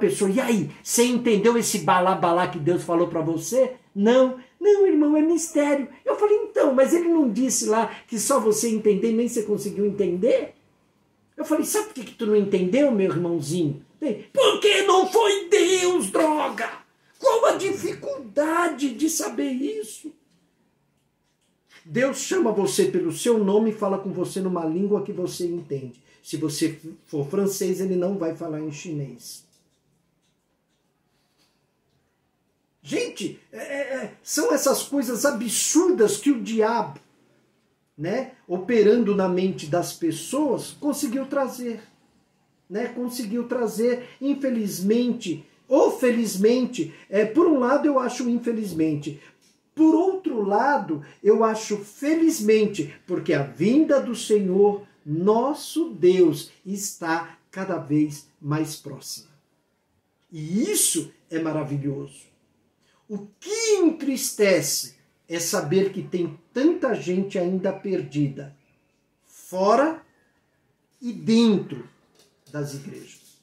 pessoa, e aí, você entendeu esse balá que Deus falou para você? Não, irmão, é mistério. Eu falei, então, mas ele não disse lá que só você entender, nem você conseguiu entender? Eu falei, sabe por que tu não entendeu, meu irmãozinho? Porque não foi Deus, droga! Qual a dificuldade de saber isso? Deus chama você pelo seu nome e fala com você numa língua que você entende. Se você for francês, ele não vai falar em chinês. Gente, são essas coisas absurdas que o diabo, né, operando na mente das pessoas, conseguiu trazer. Né, conseguiu trazer, infelizmente, ou felizmente, por um lado eu acho infelizmente, por outro lado eu acho felizmente, porque a vinda do Senhor, nosso Deus, está cada vez mais próxima. E isso é maravilhoso. O que entristece é saber que tem tanta gente ainda perdida, fora e dentro das igrejas.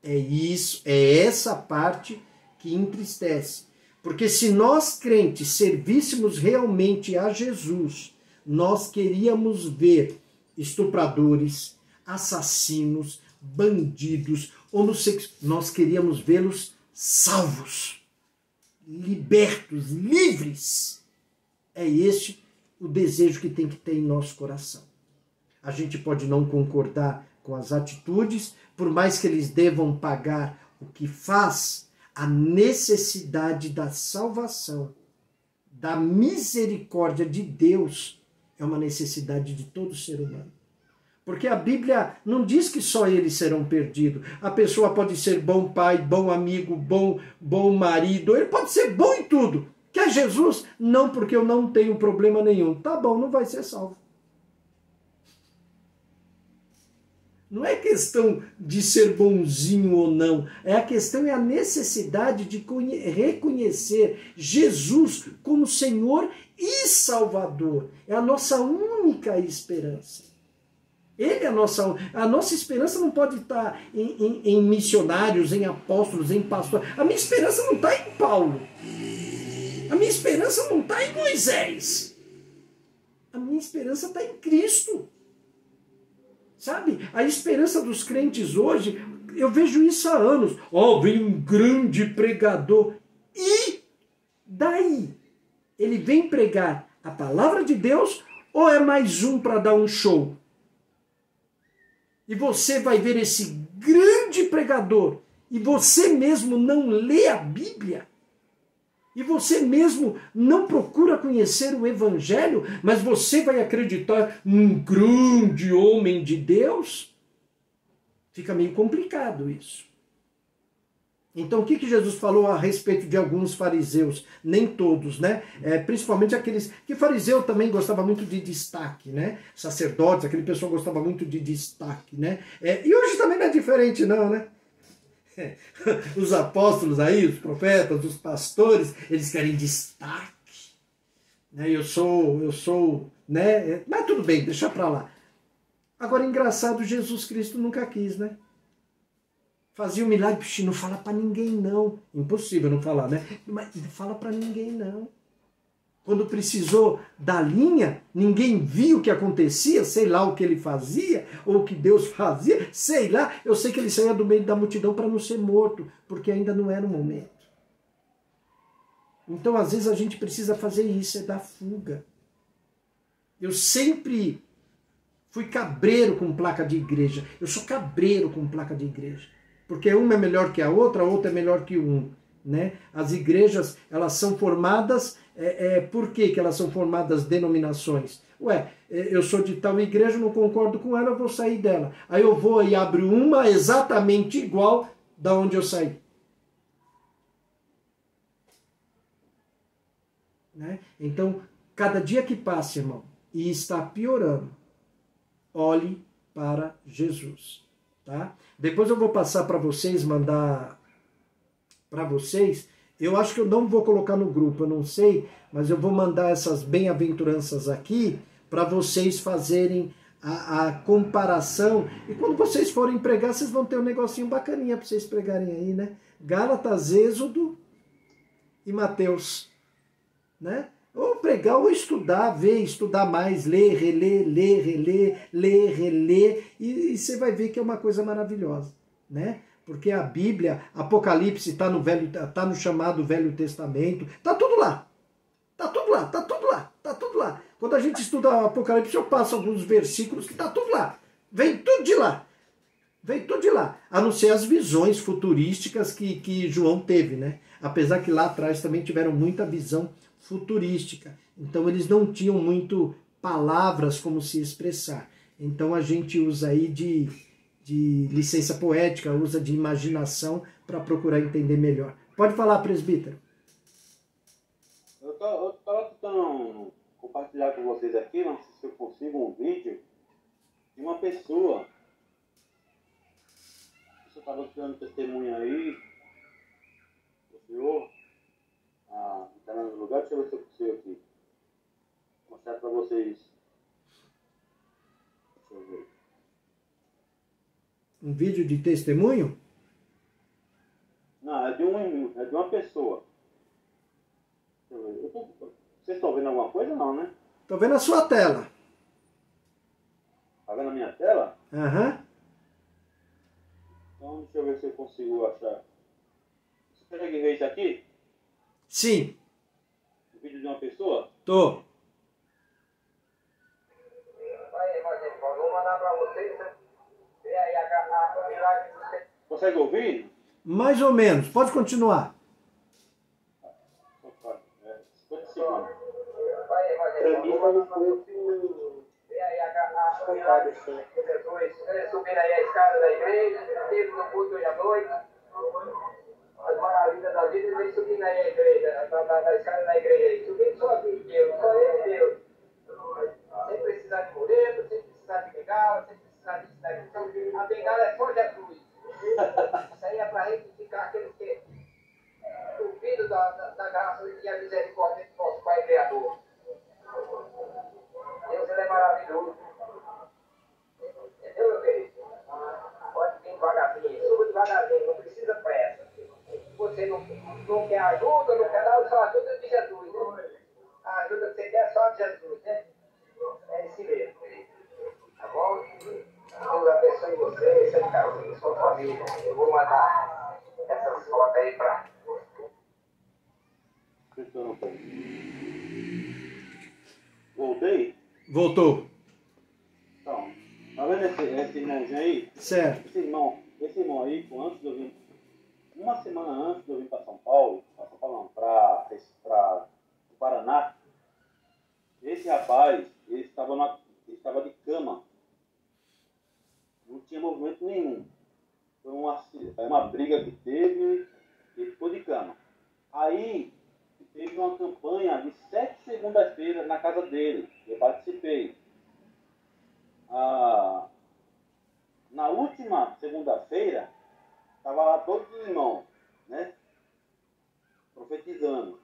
É isso, é essa parte que entristece. Porque se nós crentes servíssemos realmente a Jesus, nós queríamos ver estupradores, assassinos, bandidos, homossexuais, nós queríamos vê-los salvos, libertos, livres. É este o desejo que tem que ter em nosso coração. A gente pode não concordar com as atitudes, por mais que eles devam pagar o que faz, a necessidade da salvação, da misericórdia de Deus, é uma necessidade de todo ser humano. Porque a Bíblia não diz que só eles serão perdidos. A pessoa pode ser bom pai, bom amigo, bom marido, ele pode ser bom em tudo. Quer Jesus? Não, porque eu não tenho problema nenhum. Tá bom, não vai ser salvo. Não é questão de ser bonzinho ou não. A questão é a necessidade de reconhecer Jesus como Senhor e Salvador. É a nossa única esperança. Ele é a nossa esperança não pode estar em missionários, em apóstolos, em pastores. A minha esperança não está em Paulo. A minha esperança não está em Moisés. A minha esperança está em Cristo. Sabe? A esperança dos crentes hoje, eu vejo isso há anos. Vem um grande pregador. E daí? Ele vem pregar a palavra de Deus ou é mais um para dar um show? E você vai ver esse grande pregador e você mesmo não lê a Bíblia? E você mesmo não procura conhecer o Evangelho, mas você vai acreditar num grande homem de Deus? Fica meio complicado isso. Então o que Jesus falou a respeito de alguns fariseus? Nem todos, né? Principalmente aqueles... que fariseu também gostava muito de destaque, né? Sacerdotes, aquele pessoal gostava muito de destaque, né? E hoje também não é diferente não, né? Os apóstolos aí, os profetas, os pastores, eles querem destaque. Né? Eu sou, né? Mas tudo bem, deixa pra lá. Agora, engraçado, Jesus Cristo nunca quis, né? Fazia um milagre, não fala pra ninguém não. Impossível não falar, né? Mas não fala pra ninguém não. Quando precisou da linha, ninguém viu o que acontecia, sei lá o que ele fazia, ou o que Deus fazia, sei lá. Eu sei que ele saía do meio da multidão para não ser morto, porque ainda não era o momento. Então, às vezes, a gente precisa fazer isso, é dar fuga. Eu sempre fui cabreiro com placa de igreja. Eu sou cabreiro com placa de igreja. Porque uma é melhor que a outra é melhor que um. Né? As igrejas, elas são formadas... por que elas são formadas denominações? Eu sou de tal igreja, não concordo com ela, eu vou sair dela. Aí eu vou e abro uma exatamente igual da onde eu saí. Né? Então, cada dia que passa, irmão, e está piorando, olhe para Jesus. Tá? Depois eu vou passar para vocês, mandar para vocês. Eu acho que eu não vou colocar no grupo, eu não sei, mas eu vou mandar essas bem-aventuranças aqui para vocês fazerem a comparação. E quando vocês forem pregar, vocês vão ter um negocinho bacaninha para vocês pregarem aí, né? Gálatas, Êxodo e Mateus, né? Ou pregar, ou estudar, ver, estudar mais, ler, reler, ler, reler, e você vai ver que é uma coisa maravilhosa, né? Porque a Bíblia, Apocalipse está no chamado Velho Testamento, tá tudo lá. Tá tudo lá, tá tudo lá, tá tudo lá. Quando a gente estuda o Apocalipse, eu passo alguns versículos que tá tudo lá. Vem tudo de lá. Vem tudo de lá. A não ser as visões futurísticas que João teve, né? Apesar que lá atrás também tiveram muita visão futurística. Então eles não tinham muito palavras como se expressar. Então a gente usa aí de licença poética, usa de imaginação para procurar entender melhor. Pode falar, presbítero. Eu estava tentando compartilhar com vocês aqui, não sei se eu consigo um vídeo de uma pessoa. Você estava dando testemunho aí, o senhor, está no lugar, deixa eu ver se eu consigo aqui. Mostrar para vocês. Deixa eu ver. Um vídeo de testemunho? Não, é de uma pessoa. Deixa eu ver. Vocês estão vendo alguma coisa não, né? Estou vendo a sua tela. Tá vendo a minha tela? Aham. Então deixa eu ver se eu consigo achar. Você consegue ver isso aqui? Sim. O vídeo de uma pessoa? Tô. Aí, Rogério, vou mandar para vocês. Vê aí a milagre do Senhor. Consegue ouvir? Mais ou menos. Pode continuar. 50 segundos. Aí, Rogério, vou mandar para vocês. Vê aí a milagre de Jesus. Subindo aí a escada da igreja. Teve no culto hoje à noite. As maravilhas da vida, ele vem subindo aí a igreja, da escada da igreja. Subindo sozinho, Deus. Só ele, Deus. Sem precisar de muleta, sem precisar de bengala, sem precisar disso, daquilo. A bengala é só Jesus. Isso aí é para retificar aqueles que duvidam da graça e a misericórdia do nosso Pai Criador. Deus, ele é maravilhoso. Entendeu, meu querido? Pode vir devagarzinho, suba devagarzinho, não precisa pressa. Você não quer ajuda, não quer nada, só ajuda de Jesus. Né? A ajuda que você quer é só de Jesus, né? É esse mesmo, querido. Tá bom? Deus abençoe você, seu carinho, sua família. Eu vou mandar essas fotos aí pra. Voltei? Voltou. Então, tá vendo esse irmãozinho aí? Certo. Esse irmão aí, antes de eu vir, uma semana antes de eu vir para São Paulo não, para o Paraná, esse rapaz, ele estava de cama. Não tinha movimento nenhum. Foi uma briga que teve, ele ficou de cama. Aí, teve uma campanha de 7 segundas-feiras na casa dele. Eu participei. Na última segunda-feira, estava lá todos os irmãos, né? Profetizando.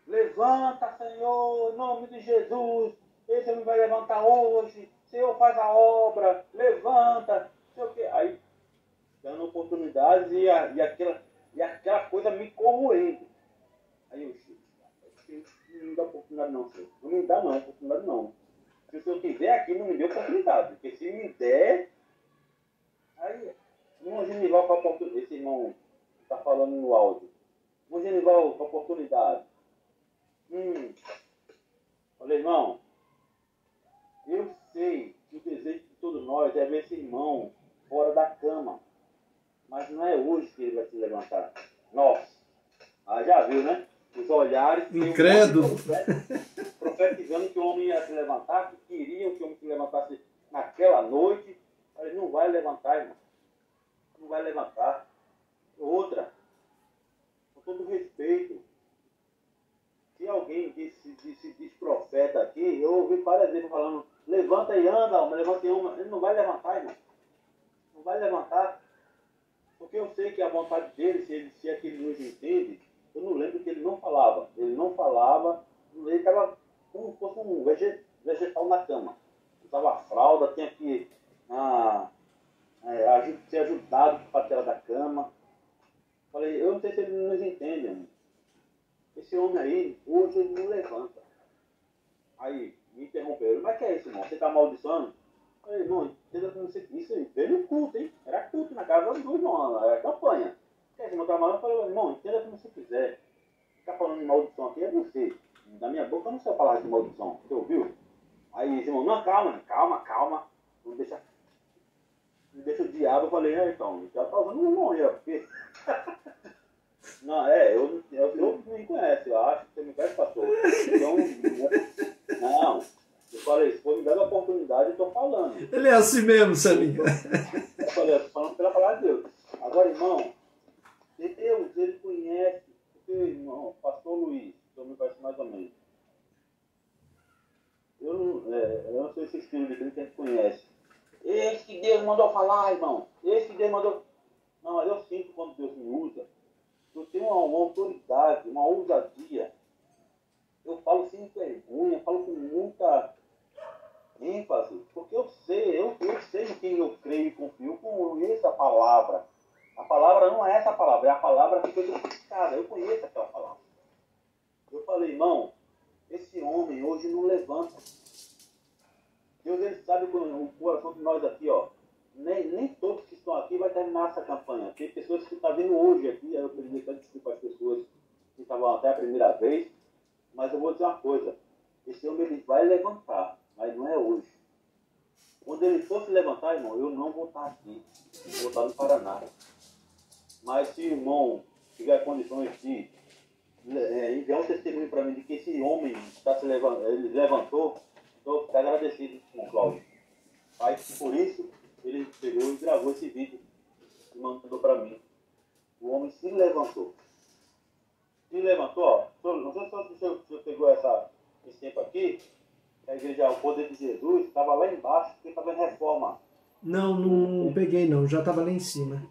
Levanta, Senhor, em nome de Jesus. Esse homem vai levantar hoje. Senhor, faz a obra. Levanta. Não sei o quê. Aí, dando oportunidades e aquela coisa me corroendo. Aí eu não me dá oportunidade não, Senhor. Não me dá não, oportunidade não. Se o Senhor quiser aqui, não me dê oportunidade. Porque se me der... Aí, irmão Genival com a oportunidade. Esse irmão está falando no áudio. Irmão Genival com a oportunidade. Falei, irmão, eu sei que o desejo de todos nós é ver esse irmão fora da cama. Mas não é hoje que ele vai se levantar. Nossa, já viu, né? Os olhares... Incrédulo. Profetizando que o homem ia se levantar, que queriam que o homem se levantasse naquela noite. Falei, não vai levantar, irmão. Não vai levantar. Outra, com todo respeito, se alguém se diz profeta aqui, eu ouvi várias vezes falando, levanta e anda, homem, levanta e anda. Ele não vai levantar, irmão. Não vai levantar. Porque eu sei que a vontade dele, se é que ele nos entende, eu não lembro que ele não falava. Ele não falava, ele estava como se fosse um vegetal na cama. usava fralda, tinha que ser ajudado para tirar da cama. Falei, eu não sei se ele nos entende, mano. Esse homem aí, hoje ele não levanta. Aí, me interromperam, mas que é isso, irmão? Você tá amaldiçoando? Eu falei, irmão, entenda como você... Isso aí, veio no culto, hein? Era culto na casa do irmão, era campanha. Que é esse irmão trabalhando? Eu falei, irmão, entenda como você quiser. Ficar falando de maldição aqui é você. Da minha boca eu não sei falar de maldição. Você ouviu? Aí, esse irmão, não, calma. Não deixa o diabo. Eu falei, então, o diabo tá usando o irmão aí, ó. Porque... Não, eu me conhece, eu acho que você me conhece, pastor. Então, não, eu falei, se for me dando a oportunidade, eu tô falando. Ele é assim mesmo, Salinha. Eu falei, eu tô falando pela palavra de Deus. Agora, irmão, Deus, ele conhece, porque, irmão, pastor Luiz, que me conhece mais ou menos. Eu não sei se esse filho de Cristo a gente conhece. Esse que Deus mandou falar, irmão. Esse que Deus mandou. Não, mas eu sinto quando Deus me usa. Eu tenho uma autoridade, uma ousadia. Eu falo sem vergonha, falo com muita ênfase, porque eu sei em quem eu creio e confio, eu conheço a palavra. A palavra não é essa palavra, é a palavra que foi edificada. Eu conheço aquela palavra. Eu falei, irmão, esse homem hoje não levanta. Deus, ele sabe o coração de nós aqui, ó. Nem todos que estão aqui vai terminar essa campanha. Tem pessoas que estão vindo hoje aqui, eu pedi até desculpa às pessoas que estavam até a primeira vez, mas eu vou dizer uma coisa, esse homem ele vai levantar, mas não é hoje. Quando ele for se levantar, irmão, eu não vou estar aqui, eu vou estar no Paraná. Mas se o irmão tiver condições de enviar um testemunho para mim de que esse homem ele levantou, então eu fico agradecido com o Cláudio. Aí, por isso, ele pegou e gravou esse vídeo e mandou para mim. O homem se levantou. Se levantou, ó. Não sei se o senhor pegou esse tempo aqui. A igreja, o poder de Jesus, estava lá embaixo, porque estava em reforma. Não peguei não, já estava lá em cima.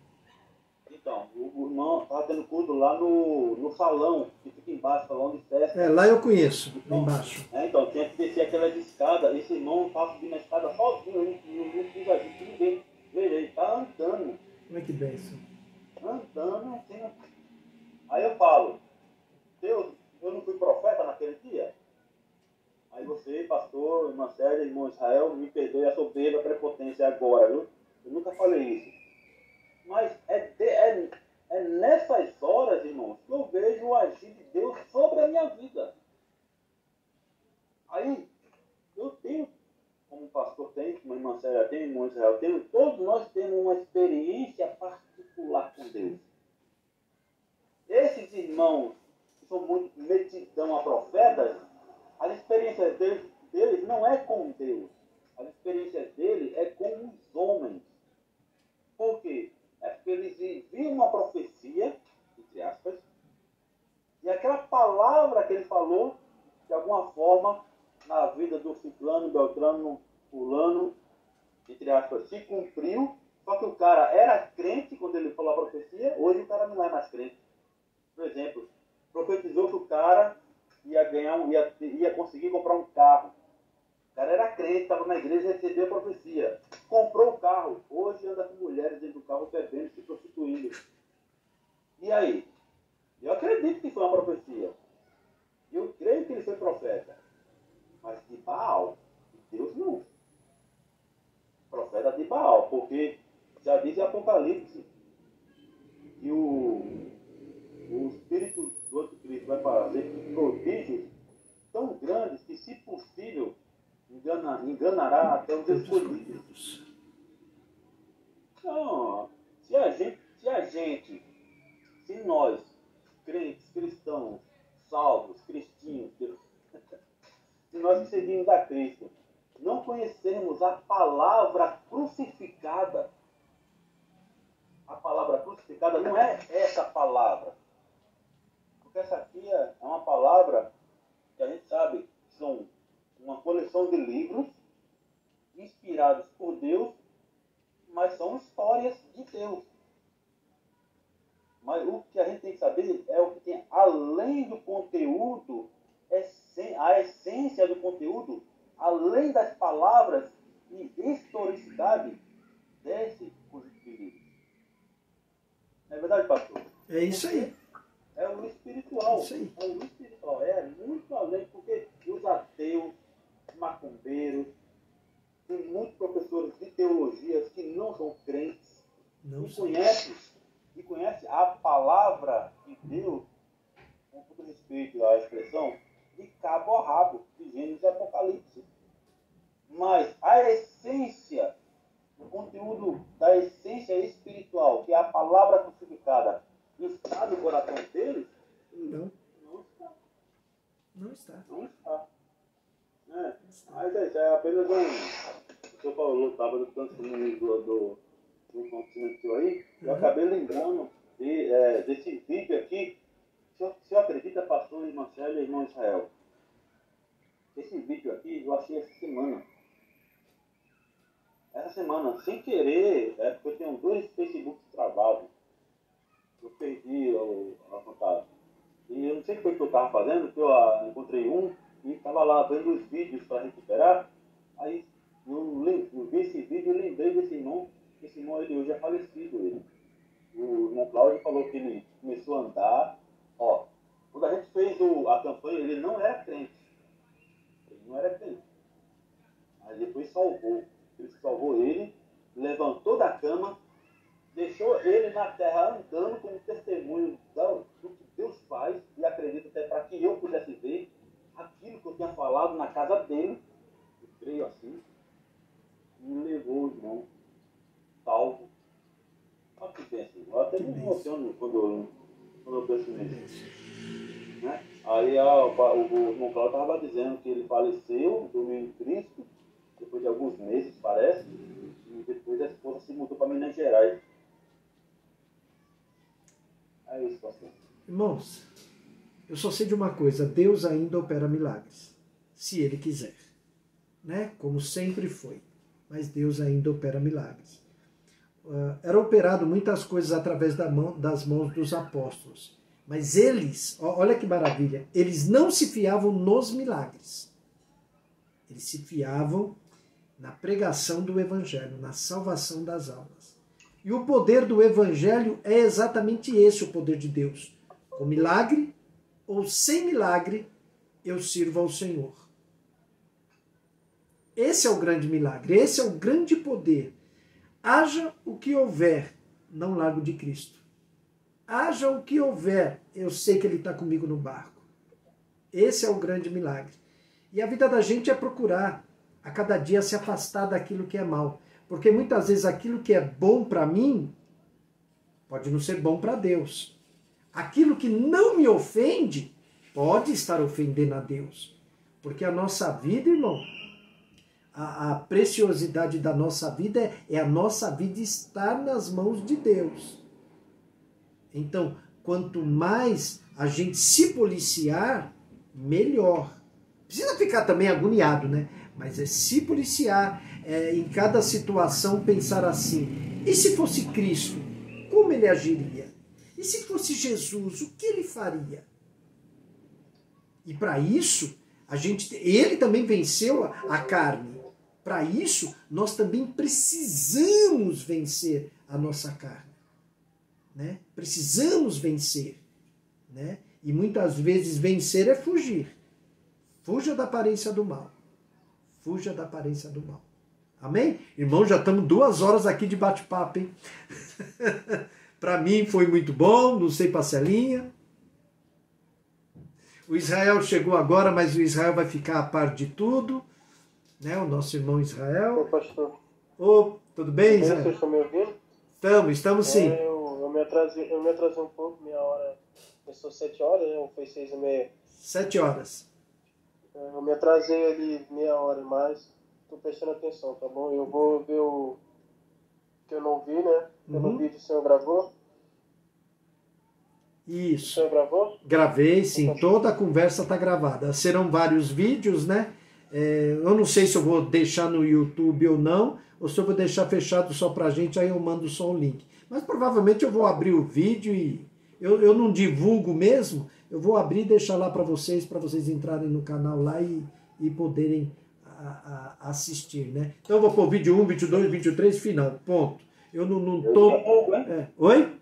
Então, o irmão estava tendo culto lá no salão, que fica embaixo, salão de festa. Lá eu conheço, então, lá embaixo. Então, tinha que descer aquelas escadas. Esse irmão estava subindo a escada sozinho, ele não quis agir com ninguém. Veja, ele está andando. Olha que bênção. Andando, assim. Aí eu falo, Deus, eu não fui profeta naquele dia? Aí você, pastor, irmã Sérgio, irmão Israel, me perdoe a soberba, a prepotência agora, viu? Eu nunca falei isso. Mas é nessas horas, irmãos, que eu vejo o agir de Deus sobre a minha vida. Aí, eu tenho, como o pastor tem, como a irmã Sérgio tem, irmão Israel tem, todos nós temos uma experiência particular com Deus. Esses irmãos que são muito metidão a profetas, as experiências deles não é com Deus. As experiências dele é com os homens. Por quê? É porque eles viam uma profecia, entre aspas, e aquela palavra que ele falou, de alguma forma, na vida do ciclano, beltrano, fulano, entre aspas, se cumpriu, só que o cara era crente quando ele falou a profecia, hoje o cara não é mais crente. Por exemplo, profetizou que o cara ia conseguir comprar um carro. O cara era crente, estava na igreja, recebeu a profecia. Comprou o carro. Hoje anda com mulheres dentro do carro, bebendo, se prostituindo. E aí? Eu acredito que foi uma profecia. Eu creio que ele foi profeta. Mas de Baal, de Deus não. Profeta de Baal, porque já diz em Apocalipse que o Espírito do Anticristo vai fazer prodígios tão grandes que, se possível, enganará até os escolhidos. Então, se nós, crentes, cristãos, salvos, cristinhos, se nós que seguimos a Cristo, não conhecermos a palavra crucificada, a palavra crucificada não é essa palavra. Porque essa aqui é uma palavra que a gente sabe que são uma coleção de livros inspirados por Deus, mas são histórias de Deus. Mas o que a gente tem que saber é o que tem além do conteúdo, a essência do conteúdo, além das palavras e historicidade desce os espíritos. Não é verdade, pastor? É isso aí. É o espiritual. Isso aí. É o espiritual. É muito além, porque os ateus, os macumbeiros, tem muitos professores de teologias que não são crentes e conhecem a palavra de Deus, com todo respeito à expressão, de cabo a rabo, de Gênesis e Apocalipse. Mas a essência, o conteúdo da essência espiritual, que é a palavra crucificada, está no coração deles? Não. Não está. Não está. Não está. Mas é apenas o senhor falou, estava no testemunho do acontecimento aí, eu acabei lembrando desse vídeo aqui. O senhor acredita, pastor Marcelo e irmão Israel? Esse vídeo aqui eu achei essa semana. Essa semana, sem querer, porque eu tenho 2 Facebooks travados. Eu perdi a contato. E eu não sei o que eu estava fazendo, que eu encontrei um e estava lá vendo os vídeos para recuperar. Aí eu vi esse vídeo e lembrei desse irmão. Esse irmão ele hoje é falecido. O irmão Cláudio falou que ele começou a andar. Ó, quando a gente fez a campanha, ele não era crente. Ele não era crente. Mas depois salvou. Cristo salvou ele, levantou da cama, deixou ele na terra andando como testemunho do que Deus faz, e acredito até para que eu pudesse ver aquilo que eu tinha falado na casa dele, eu creio assim, e levou o irmão salvo. Olha que bênção. Eu até me emociono quando eu penso nisso. Né? Aí o irmão Cláudio estava dizendo que ele faleceu, dormiu em Cristo, depois de alguns meses, parece, e depois a esposa se mudou para Minas Gerais. É isso, pastor. Irmãos, eu só sei de uma coisa, Deus ainda opera milagres, se Ele quiser, né? Como sempre foi, mas Deus ainda opera milagres. Era operado muitas coisas através das mãos dos apóstolos, mas eles, olha que maravilha, eles não se fiavam nos milagres, eles se fiavam na pregação do Evangelho, na salvação das almas. E o poder do Evangelho é exatamente esse, o poder de Deus. Com milagre ou sem milagre, eu sirvo ao Senhor. Esse é o grande milagre, esse é o grande poder. Haja o que houver, não largo de Cristo. Haja o que houver, eu sei que Ele está comigo no barco. Esse é o grande milagre. E a vida da gente é procurar a cada dia se afastar daquilo que é mal. Porque muitas vezes aquilo que é bom para mim pode não ser bom para Deus. Aquilo que não me ofende pode estar ofendendo a Deus. Porque a nossa vida, irmão, a preciosidade da nossa vida é a nossa vida estar nas mãos de Deus. Então, quanto mais a gente se policiar, melhor. Precisa ficar também agoniado, né? Mas é se policiar, em cada situação pensar assim, e se fosse Cristo, como Ele agiria? E se fosse Jesus, o que Ele faria? E para isso, Ele também venceu a carne. Para isso, nós também precisamos vencer a nossa carne. Né? Precisamos vencer. Né? E muitas vezes vencer é fugir. Fuja da aparência do mal. Fuja da aparência do mal. Amém? Irmão, já estamos 2 horas aqui de bate-papo, hein? Para mim foi muito bom, não sei para a Celinha. O Israel chegou agora, mas o Israel vai ficar a par de tudo. Né? O nosso irmão Israel. Oi, pastor. Ô, tudo bem, Israel? Vocês estão me ouvindo? Estamos sim. Eu me atrasei um pouco, minha hora começou 7 horas, né? Ou foi 6h30? 7 horas. Eu me atrasei ali meia hora, mas estou prestando atenção, tá bom? Eu vou ver o que eu não vi, né? Pelo vídeo o senhor gravou? Isso. O senhor gravou? Gravei, sim. Toda a conversa está gravada. Serão vários vídeos, né? Eu não sei se eu vou deixar no YouTube ou não, ou se eu vou deixar fechado só pra gente, aí eu mando só o link. Mas provavelmente eu vou abrir o vídeo e eu não divulgo mesmo, eu vou abrir e deixar lá para vocês entrarem no canal lá e poderem a assistir, né? Então eu vou pôr vídeo 1, vídeo 2, vídeo 3, final, ponto. Eu não tô... Oi?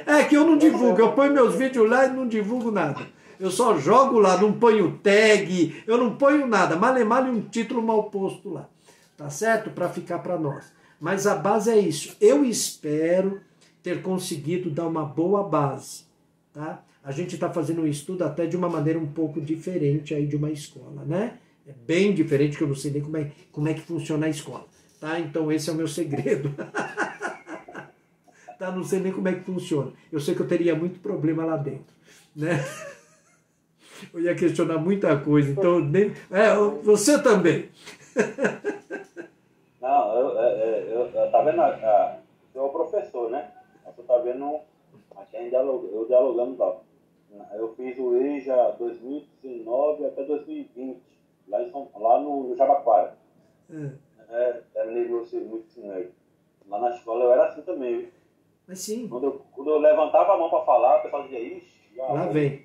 É que eu não divulgo, eu ponho meus vídeos lá e não divulgo nada. Eu só jogo lá, não ponho tag, eu não ponho nada, male um título mal posto lá, tá certo? Para ficar para nós. Mas a base é isso. Eu espero ter conseguido dar uma boa base, tá? A gente está fazendo um estudo até de uma maneira um pouco diferente aí de uma escola, né? É bem diferente, que eu não sei nem como é que funciona a escola, tá? Então esse é o meu segredo. Tá? Não sei nem como é que funciona. Eu sei que eu teria muito problema lá dentro, né? Eu ia questionar muita coisa, então nem... você também. Não, eu tá vendo, eu sou professor, né? Você tá vendo, aqui ainda eu dialogando tal. Eu fiz o EJA 2019 até 2020, lá no Jabaquara. Terminei meu ensino aí. Lá na escola eu era assim também. Mas sim. Quando eu levantava a mão para falar, o pessoal dizia, ixi, lá vem.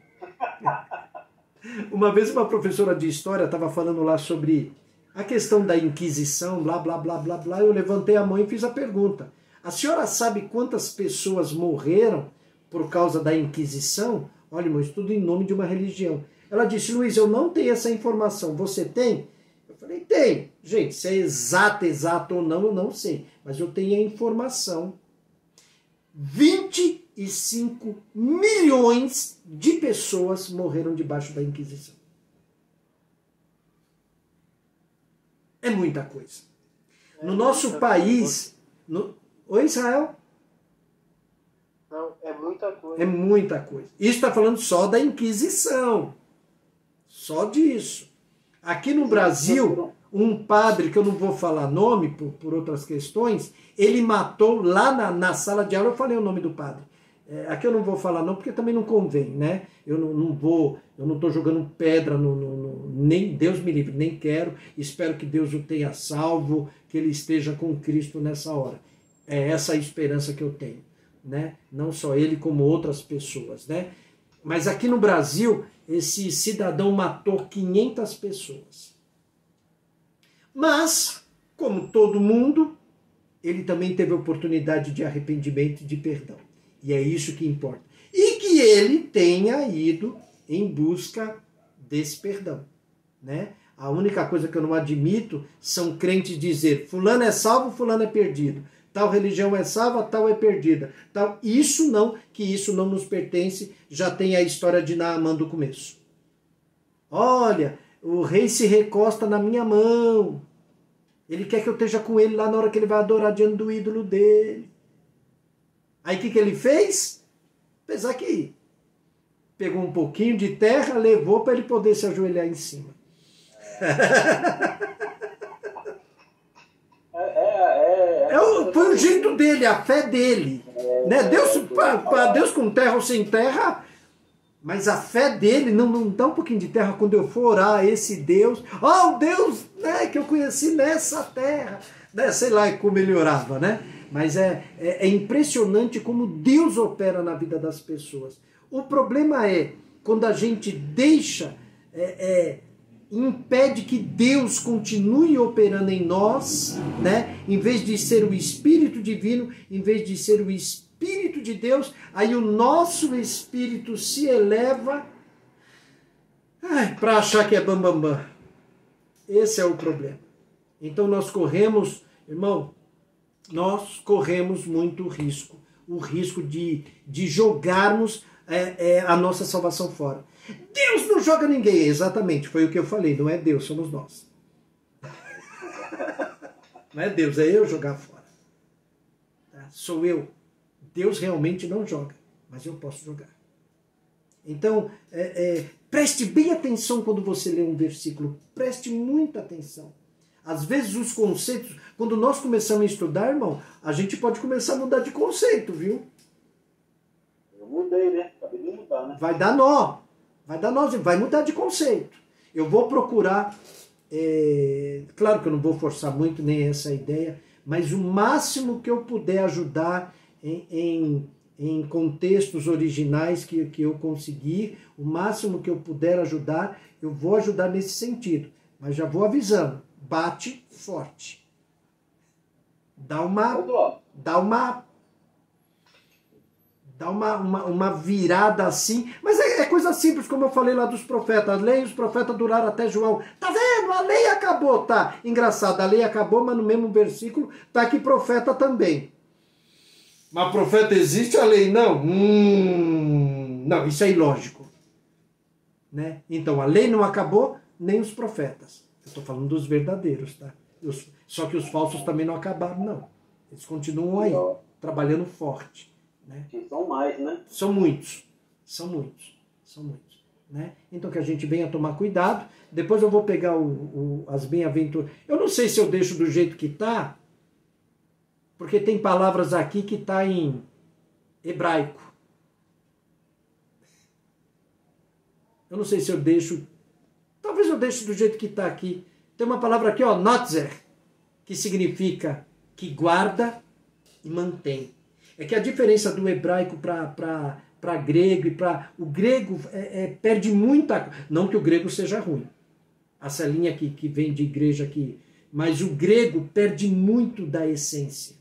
Uma vez uma professora de história estava falando lá sobre a questão da Inquisição, blá, blá, blá, blá, blá. Eu levantei a mão e fiz a pergunta. A senhora sabe quantas pessoas morreram por causa da Inquisição? Olha, irmão, estudo em nome de uma religião. Ela disse, Luiz, eu não tenho essa informação. Você tem? Eu falei, tem. Gente, se é exato ou não, eu não sei. Mas eu tenho a informação. 25 milhões de pessoas morreram debaixo da Inquisição. É muita coisa. No nosso país... Oi, Israel? Não, é muita coisa. É muita coisa. Isso está falando só da Inquisição. Só disso. Aqui no Brasil, um padre, que eu não vou falar nome por outras questões, ele matou lá na sala de aula, eu falei o nome do padre. Aqui eu não vou falar não, porque também não convém, né? Eu não estou jogando pedra, nem Deus me livre, nem quero. Espero que Deus o tenha salvo, que ele esteja com Cristo nessa hora. É essa a esperança que eu tenho, né? Não só ele, como outras pessoas, né? Mas aqui no Brasil, esse cidadão matou 500 pessoas. Mas, como todo mundo, ele também teve oportunidade de arrependimento e de perdão. E é isso que importa. E que ele tenha ido em busca desse perdão, né? A única coisa que eu não admito são crentes dizer fulano é salvo, fulano é perdido. Tal religião é salva, tal é perdida. Tal. Isso não nos pertence, já tem a história de Naamã do começo. Olha, o rei se recosta na minha mão. Ele quer que eu esteja com ele lá na hora que ele vai adorar diante do ídolo dele. Aí o que ele fez? Apesar que pegou um pouquinho de terra, levou para ele poder se ajoelhar em cima. Foi o jeito dele, a fé dele. Né? Para Deus com terra ou sem terra, mas a fé dele, não dá um pouquinho de terra quando eu for orar a esse Deus. O Deus, né, que eu conheci nessa terra. Né? Sei lá como ele orava, né? Mas é impressionante como Deus opera na vida das pessoas. O problema é quando a gente deixa, impede que Deus continue operando em nós, né? Em vez de ser o Espírito Divino, em vez de ser o Espírito de Deus, aí o nosso espírito se eleva para achar que é bambambam. Esse é o problema. Então nós corremos, irmão, nós corremos muito risco. O risco de jogarmos a nossa salvação fora. Deus não joga ninguém, exatamente, foi o que eu falei, não é Deus, somos nós. Não é Deus, é eu jogar fora. Tá? Sou eu. Deus realmente não joga, mas eu posso jogar. Então, preste bem atenção quando você lê um versículo, preste muita atenção. Às vezes os conceitos, quando nós começamos a estudar, irmão, a gente pode começar a mudar de conceito, viu? Eu mudei, né? Acabei de mudar, né? Vai dar nó, vai mudar de conceito. Eu vou procurar, claro que eu não vou forçar muito nem essa ideia, mas o máximo que eu puder ajudar em contextos originais que eu conseguir, o máximo que eu puder ajudar, eu vou ajudar nesse sentido. Mas já vou avisando, bate forte. Dá uma virada assim, mas é coisa simples, como eu falei lá dos profetas. A lei e os profetas duraram até João. Tá vendo? A lei acabou, tá? Engraçado, a lei acabou, mas no mesmo versículo tá que profeta também. Mas profeta existe, a lei não? Não, isso é ilógico. Né? Então, a lei não acabou, nem os profetas. Eu estou falando dos verdadeiros, tá? Só que os falsos também não acabaram, não. Eles continuam aí, trabalhando forte. Né? São mais, né? São muitos. Né? Então que a gente venha tomar cuidado. Depois eu vou pegar as bem-aventuranças. Eu não sei se eu deixo do jeito que está, porque tem palavras aqui que está em hebraico. Eu não sei se eu deixo. Talvez eu deixe do jeito que está aqui. Tem uma palavra aqui, ó, notzer, que significa que guarda e mantém. É que a diferença do hebraico para grego e para... O grego perde muita... Não que o grego seja ruim. Essa linha aqui que vem de igreja aqui. Mas o grego perde muito da essência.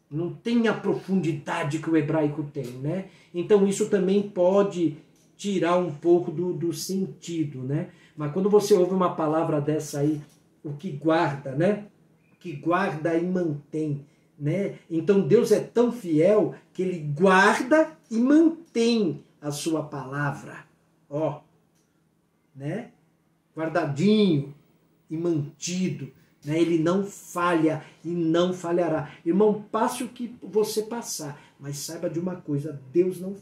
Não tem a profundidade que o hebraico tem, né? Então isso também pode tirar um pouco do sentido, né? Mas quando você ouve uma palavra dessa aí, o que guarda, né? Que guarda e mantém. Né? Então Deus é tão fiel que Ele guarda e mantém a sua palavra. Ó, né? Guardadinho e mantido. Né? Ele não falha e não falhará. Irmão, passe o que você passar, mas saiba de uma coisa, Deus não